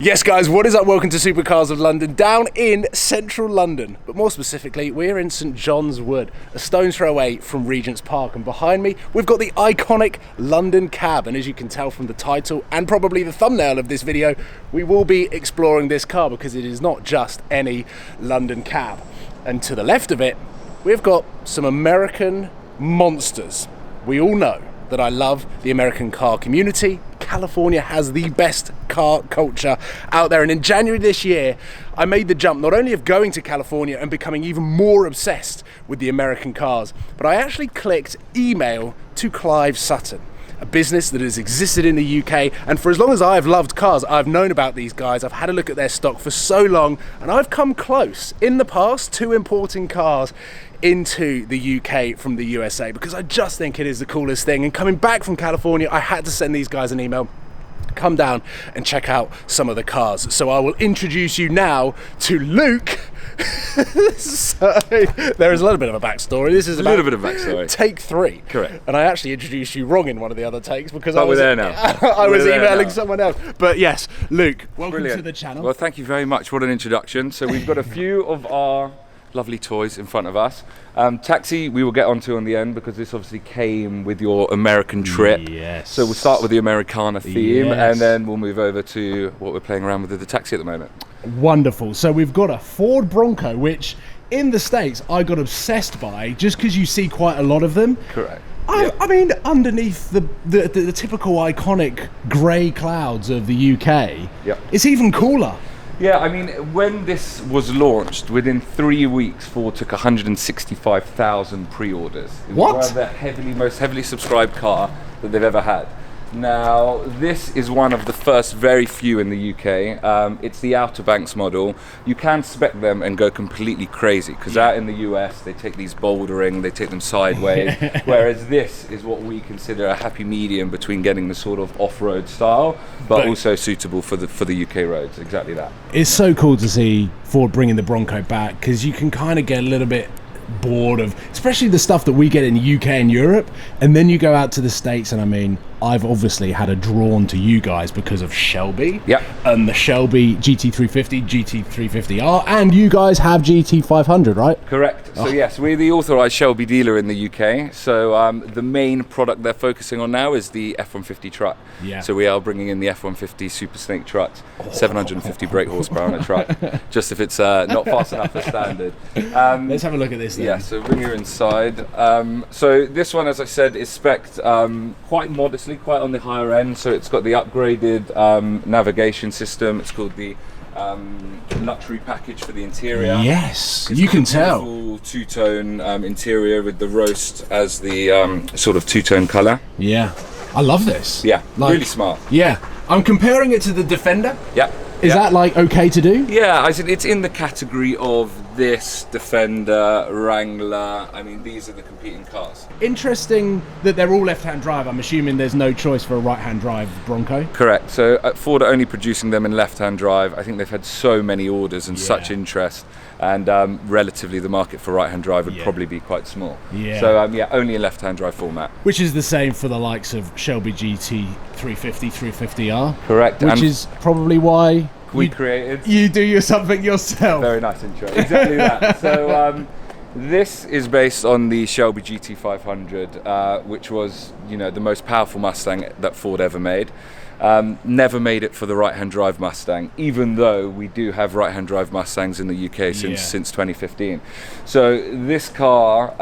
Yes guys, what is up? Welcome to Supercars of London, down in central London. But more specifically, we're in St John's Wood, a stone's throw away from Regent's Park. And behind me, we've got the iconic London cab. And as you can tell from the title and probably the thumbnail of this video, we will be exploring this car because it is not just any London cab. And to the left of it, we've got some American monsters. We all know that I love the American car community. California has the best car culture out there, and in January this year I made the jump not only of going to California and becoming even more obsessed with the American cars, but I actually clicked email to Clive Sutton, a business that has existed in the UK, and for as long as I've loved cars, I've known about these guys. I've had a look at their stock for so long, and I've come close in the past to importing cars into the UK from the USA because I just think it is the coolest thing. And coming back from California, I had to send these guys an email. Come down and check out some of the cars. So I will introduce you now to Luke. So there is a little bit of a backstory. This is a little bit of backstory. Take 3. Correct. And I actually introduced you wrong in one of the other takes because we're there now. I was emailing someone else. But yes, Luke, welcome Brilliant. to the channel. Well, thank you very much. What an introduction. So we've got a few of our lovely toys in front of us. Taxi we will get onto on the end because this obviously came with your American trip. Yes. So we'll start with the Americana theme, Yes. and then we'll move over to what we're playing around with the Taxi at the moment. Wonderful. So we've got a Ford Bronco, which in the States I got obsessed by just because you see quite a lot of them. Correct. I mean, underneath the typical iconic grey clouds of the UK, Yep. it's even cooler. Yeah, I mean, when this was launched, within 3 weeks, Ford took 165,000 pre-orders. It was What? one of the most heavily subscribed car that they've ever had. Now, this is one of the first very few in the UK. It's the Outer Banks model. You can spec them and go completely crazy, because out in the US, they take these bouldering, they take them sideways, whereas this is what we consider a happy medium between getting the sort of off-road style, but also suitable for the UK roads, exactly that. It's so cool to see Ford bringing the Bronco back because you can kind of get a little bit bored of, especially the stuff that we get in the UK and Europe, and then you go out to the States, and I mean, I've obviously had a drawn to you guys because of Shelby. Yep. And the Shelby GT350, GT350R, and you guys have GT500, right? Correct. So yes, we're the authorised Shelby dealer in the UK. So the main product they're focusing on now is the F-150 truck. Yeah. So we are bringing in the F-150 Super Snake trucks, 750 brake horsepower on a truck, just if it's not fast enough for standard. Let's have a look at this then. Yeah, so bring you inside. So this one, as I said, is spec'd quite modestly, quite on the higher end. So it's got the upgraded navigation system. It's called the luxury package for the interior. Yes, It's you got can a tell. beautiful two-tone interior with the roast as the sort of two-tone colour. Yeah, I love this. Yeah, Like- really smart. Yeah, I'm comparing it to the Defender. Yeah. Is that like okay to do? Yeah, I said it's in the category of this, Defender, Wrangler. I mean, these are the competing cars. Interesting that they're all left-hand drive. I'm assuming there's no choice for a right-hand drive Bronco. Correct. So Ford are only producing them in left-hand drive. I think they've had so many orders and such interest, and relatively the market for right-hand drive would probably be quite small. Yeah. So only in left-hand drive format. Which is the same for the likes of Shelby GT350, 350R. Correct. Which and is probably why we created. you do something yourself. Very nice intro. Exactly that. So this is based on the Shelby GT500, which was, the most powerful Mustang that Ford ever made. Never made it for the right-hand drive Mustang, even though we do have right-hand drive Mustangs in the UK since 2015. So this car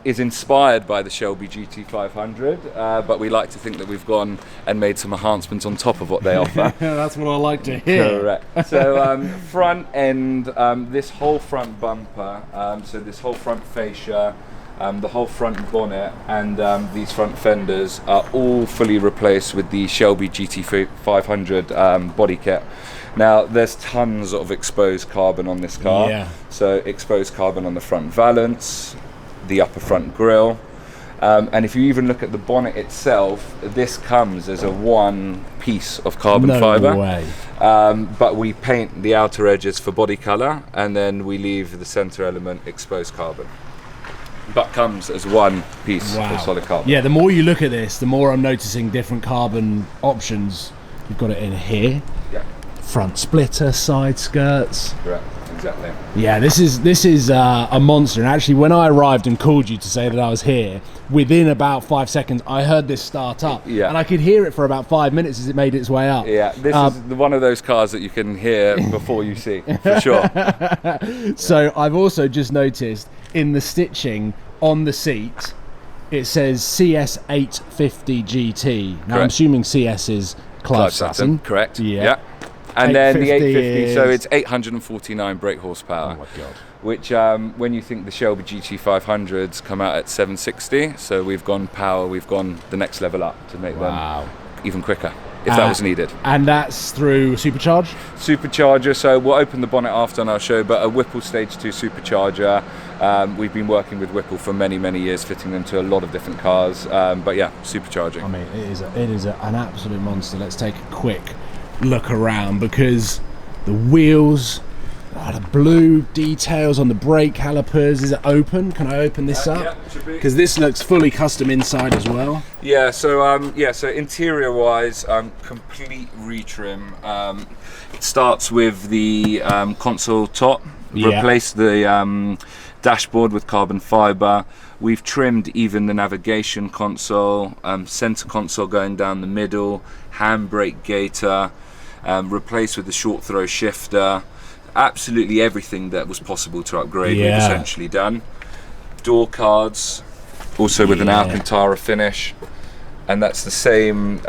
is inspired by the Shelby GT500, but we like to think that we've gone and made some enhancements on top of what they offer. That's what I like to hear. Correct. So front end, this whole front bumper, so this whole front fascia, the whole front bonnet and these front fenders are all fully replaced with the Shelby GT500 body kit. Now there's tons of exposed carbon on this car. Yeah. So exposed carbon on the front valance, the upper front grille, and if you even look at the bonnet itself, this comes as a one piece of carbon fibre. No way. But we paint the outer edges for body colour, and then we leave the centre element exposed carbon. But comes as one piece of solid carbon. Yeah, the more you look at this, the more I'm noticing different carbon options. You've got it in here. Yeah. front splitter, side skirts. Correct. Exactly. Yeah, this is a monster. And actually, when I arrived and called you to say that I was here, within about 5 seconds, I heard this start up. Yeah. And I could hear it for about 5 minutes as it made its way up. Yeah, this is one of those cars that you can hear before you see, for sure. So I've also just noticed in the stitching on the seat, it says CS850 GT. Now I'm Correct. assuming CS is Clive Sutton. Correct. Yeah. And then the 850 850, so is- it's 849 brake horsepower. Oh my God. Which, when you think the Shelby GT500s come out at 760, so we've gone power, we've gone the next level up to make them even quicker, if that was needed. And that's through Supercharge? Supercharger, so we'll open the bonnet after on our show, but a Whipple Stage 2 Supercharger. We've been working with Whipple for many, many years, fitting them to a lot of different cars. But yeah, supercharging. I mean, it is an absolute monster. Let's take a quick look around because the wheels, the blue details on the brake calipers. Is it open? Can I open this up? Yeah, should be. Because this looks fully custom inside as well. Yeah, so interior-wise, complete retrim. It starts with the console top. Yeah. Replace the dashboard with carbon fiber. We've trimmed even the navigation console, center console going down the middle, handbrake gaiter, replaced with the short throw shifter. Absolutely everything that was possible to upgrade, we've essentially done. Door cards, also with an Alcantara finish, and that's the same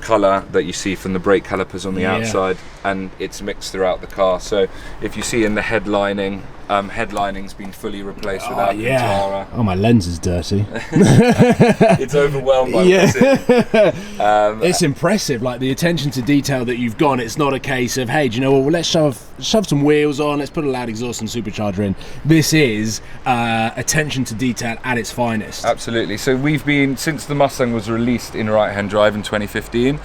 colour that you see from the brake calipers on the outside, and it's mixed throughout the car. So if you see in the headlining, headlining's been fully replaced with Alcantara. Oh, my lens is dirty. It's overwhelmed by what's in. It's impressive, like the attention to detail that you've gone. It's not a case of, hey, do you know what, well, let's shove some wheels on, let's put a loud exhaust and supercharger in. This is attention to detail at its finest. Absolutely. So we've been, since the Mustang was released in right-hand drive in 2015,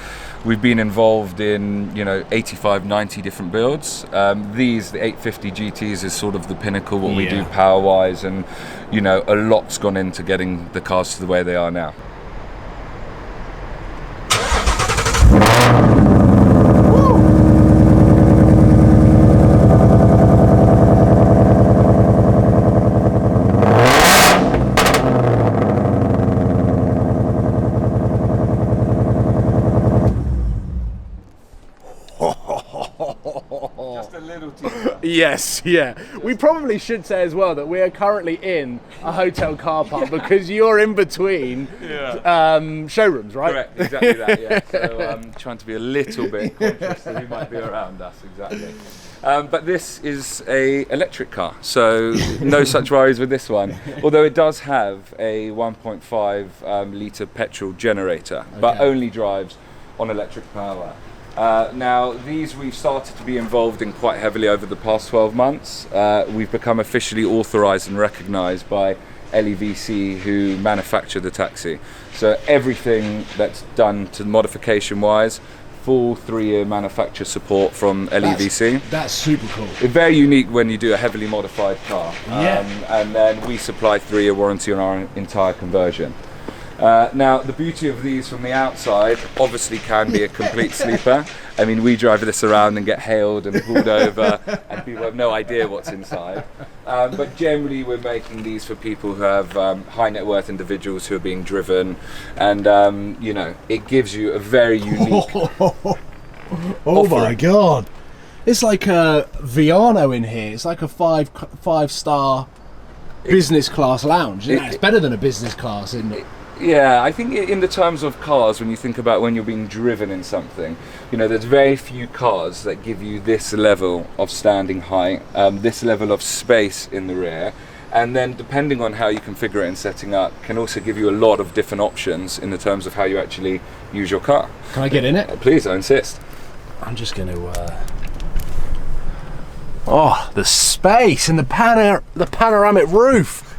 we've been involved in 85, 90 different builds. The 850 GTs is sort of the pinnacle what we do power-wise, and a lot's gone into getting the cars to the way they are now. Just a little teaser. Yes, yeah. We probably should say as well that we are currently in a hotel car park because you're in between showrooms, right? Correct, exactly that, yeah. So I'm trying to be a little bit conscious that who might be around us, exactly. But this is a electric car, so no such worries with this one. Although it does have a 1.5 litre petrol generator, but only drives on electric power. Now, these we've started to be involved in quite heavily over the past 12 months. We've become officially authorised and recognised by LEVC, who manufacture the taxi. So everything that's done to modification-wise, full 3-year manufacturer support from LEVC. That's super cool. It's very unique when you do a heavily modified car. And then we supply 3-year warranty on our entire conversion. Now, the beauty of these from the outside obviously can be a complete sleeper. I mean, we drive this around and get hailed and pulled over, and people have no idea what's inside. But generally, we're making these for people who have high net worth individuals who are being driven, and it gives you a very unique. Oh my God! It's like a Viano in here. It's like a five-star business class lounge. It's better than a business class, isn't it? Yeah, I think in the terms of cars, when you think about when you're being driven in something, there's very few cars that give you this level of standing height, this level of space in the rear, and then depending on how you configure it and setting up, can also give you a lot of different options in the terms of how you actually use your car. Can I get in it? Please, I insist. I'm just going to... Oh, the space and the panoramic roof.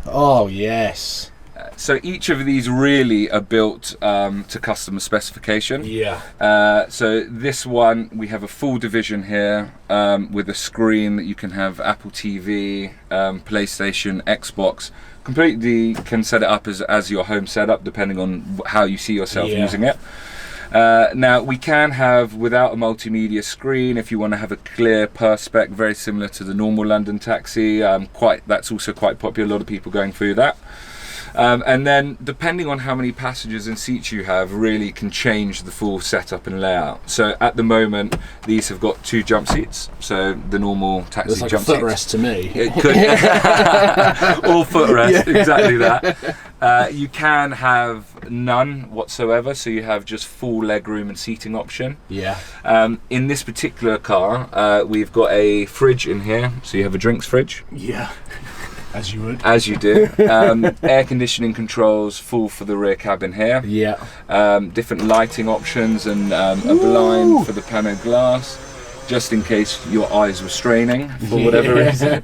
Oh, yes. So each of these really are built to customer specification. Yeah. So this one, we have a full division here with a screen that you can have Apple TV, PlayStation, Xbox. Completely can set it up as your home setup, depending on how you see yourself using it. Now we can have without a multimedia screen if you want to have a clear perspex, very similar to the normal London taxi. That's also quite popular. A lot of people going through that. And then depending on how many passengers and seats you have really can change the full setup and layout. So at the moment these have got 2 jump seats, so the normal taxi like jump a seats. footrest to me. It could all footrest, exactly that. You can have none whatsoever, so you have just full legroom and seating option. Yeah. In this particular car we've got a fridge in here, so you have a drinks fridge. Yeah. As you would. As you do. Air conditioning controls, full for the rear cabin here. Yeah. Different lighting options and a blind for the pano glass, just in case your eyes were straining for whatever reason.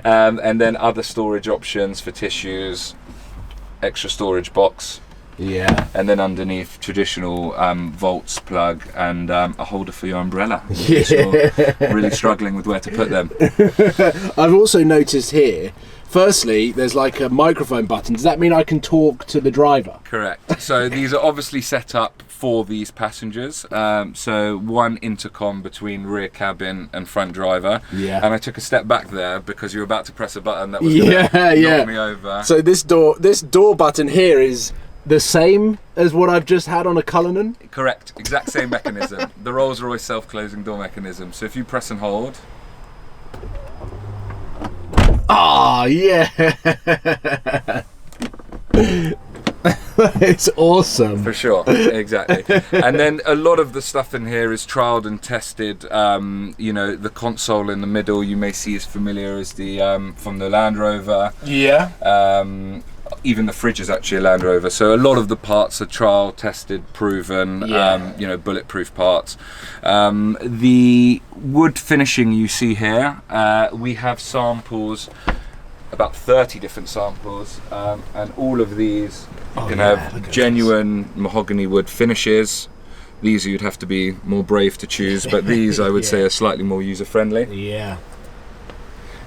And then other storage options for tissues, extra storage box. Yeah. And then underneath, traditional volts plug and a holder for your umbrella. Yeah. You're really struggling with where to put them. I've also noticed here, firstly, there's like a microphone button. Does that mean I can talk to the driver? Correct. So these are obviously set up for these passengers. So one intercom between rear cabin and front driver. Yeah. And I took a step back there because you were about to press a button that was going to knock me over. So this door button here is the same as what I've just had on a Cullinan? Correct. Exact same mechanism. The Rolls Royce self-closing door mechanism. So if you press and hold. Ah, yeah. It's awesome. For sure, exactly. And then a lot of the stuff in here is trialed and tested. You know, the console in the middle you may see is familiar as the from the Land Rover. Yeah. Even the fridge is actually a Land Rover. So a lot of the parts are trial tested, proven. Yeah. You know, bulletproof parts. The wood finishing you see here, we have samples. About 30 different samples, and all of these you can have genuine mahogany wood finishes. These you'd have to be more brave to choose, but these I would say are slightly more user friendly. Yeah.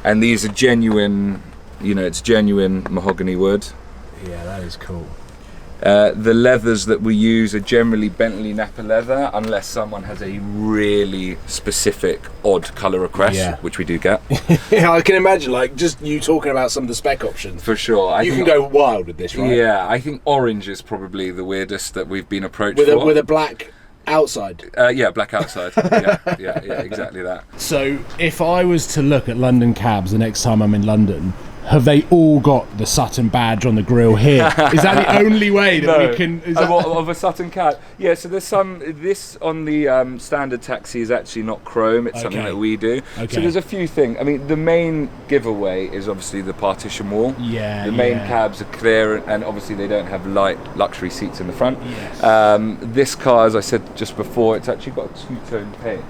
And these are genuine, you know, it's genuine mahogany wood. Yeah, that is cool. The leathers that we use are generally Bentley Napa leather, unless someone has a really specific odd colour request, which we do get. Yeah, I can imagine, like, just you talking about some of the spec options. For sure. You can go wild with this, right? Yeah, I think orange is probably the weirdest that we've been approached with for. With a black outside. Yeah, black outside. yeah, exactly that. So, if I was to look at London cabs the next time I'm in London, have they all got the Sutton badge on the grille here? Is that the only way that we can... Of a Sutton cab? Yeah, so there's some... This on the standard taxi is actually not chrome, it's something that we do. Okay. So there's a few things. I mean, the main giveaway is obviously the partition wall. Yeah, the main cabs are clear and obviously they don't have light luxury seats in the front. Yes. This car, as I said just before, it's actually got a two-tone paint.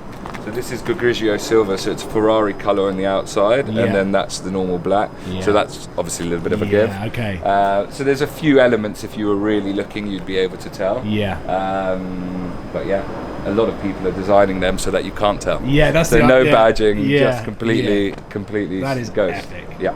So this is Grigio silver, so it's Ferrari colour on the outside, and then that's the normal black. Yeah. So that's obviously a little bit of a give. Okay. So there's a few elements, if you were really looking, you'd be able to tell. Yeah. But yeah, a lot of people are designing them so that you can't tell. Yeah, that's so the no badging, just completely. completely. That is ghost. epic. Yeah.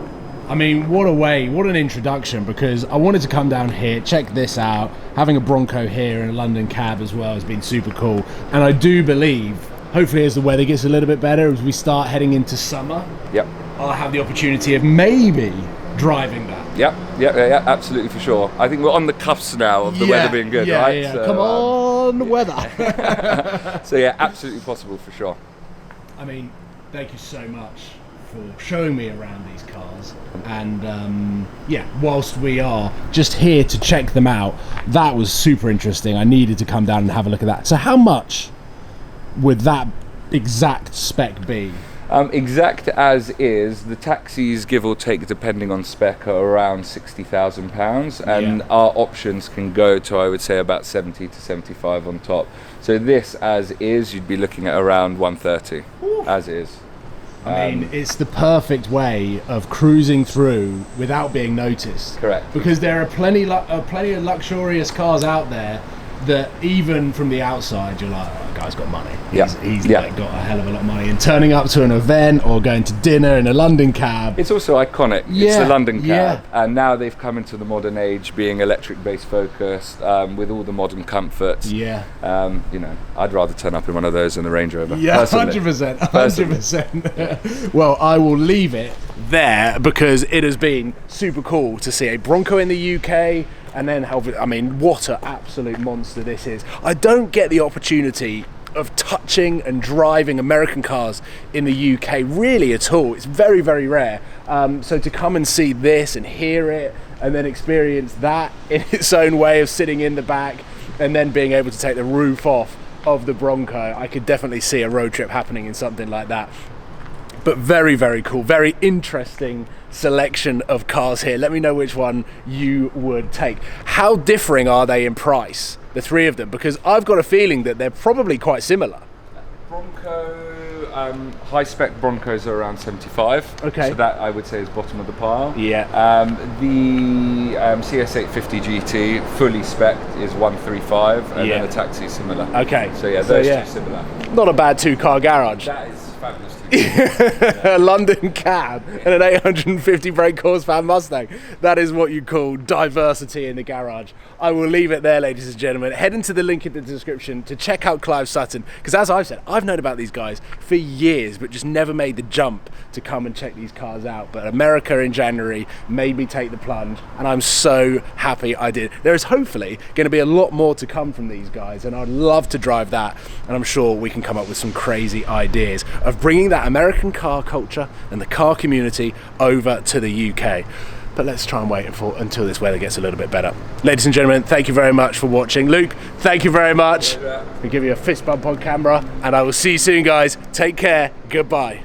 I mean, what an introduction, because I wanted to come down here, check this out. Having a Bronco here and a London cab as well has been super cool. And I do believe, hopefully as the weather gets a little bit better, as we start heading into summer, I'll have the opportunity of maybe driving that. Yeah, absolutely, for sure. I think we're on the cusp now of the weather being good, right? Yeah, so, come on, weather. So yeah, absolutely possible for sure. I mean, thank you so much for showing me around these cars, and whilst we are just here to check them out, that was super interesting. I needed to come down and have a look at that. So how much would that exact spec be? Exact as is, the taxis, give or take, depending on spec, are around £60,000, and our options can go to, I would say, about 70 to 75 on top. So this, as is, you'd be looking at around 130, as is. I mean, it's the perfect way of cruising through without being noticed. Correct. Because there are plenty of luxurious cars out there that even from the outside, you're like, oh, that guy's got money. He's Yeah. like, got a hell of a lot of money. And turning up to an event or going to dinner in a London cab. It's also iconic. It's Yeah, the London cab, yeah. and now they've come into the modern age, being electric base focused, with all the modern comforts. Yeah. You know, I'd rather turn up in one of those than the Range Rover. Yeah, personally. 100%. 100%. Well, I will leave it there because it has been super cool to see a Bronco in the UK. And then, what an absolute monster this is. I don't get the opportunity of touching and driving American cars in the UK really at all. It's very, very rare. So to come and see this and hear it and then experience that in its own way of sitting in the back and then being able to take the roof off of the Bronco, I could definitely see a road trip happening in something like that. But very, very cool, very interesting selection of cars here. Let me know which one you would take. How differing are they in price, the three of them? Because I've got a feeling that they're probably quite similar. Bronco, high spec Broncos are around 75. Okay. So that I would say is bottom of the pile. Yeah. The CS850 GT fully spec is 135, and Yeah. then the taxi is similar. Okay. So yeah, those two similar. Not a bad two-car garage. That is fabulous. A London cab and an 850 brake horsepower Mustang. That is what you call diversity in the garage. I will leave it there, ladies and gentlemen. Head into the link in the description to check out Clive Sutton, because as I've said, I've known about these guys for years but just never made the jump to come and check these cars out. But America in January made me take the plunge, and I'm so happy I did. There is hopefully going to be a lot more to come from these guys, and I'd love to drive that, and I'm sure we can come up with some crazy ideas of bringing that American car culture and the car community over to the UK. But let's try and wait until this weather gets a little bit better. Ladies and gentlemen, thank you very much for watching. Luke, thank you very much. I'll give you a fist bump on camera, and I will see you soon, guys. Take care. Goodbye.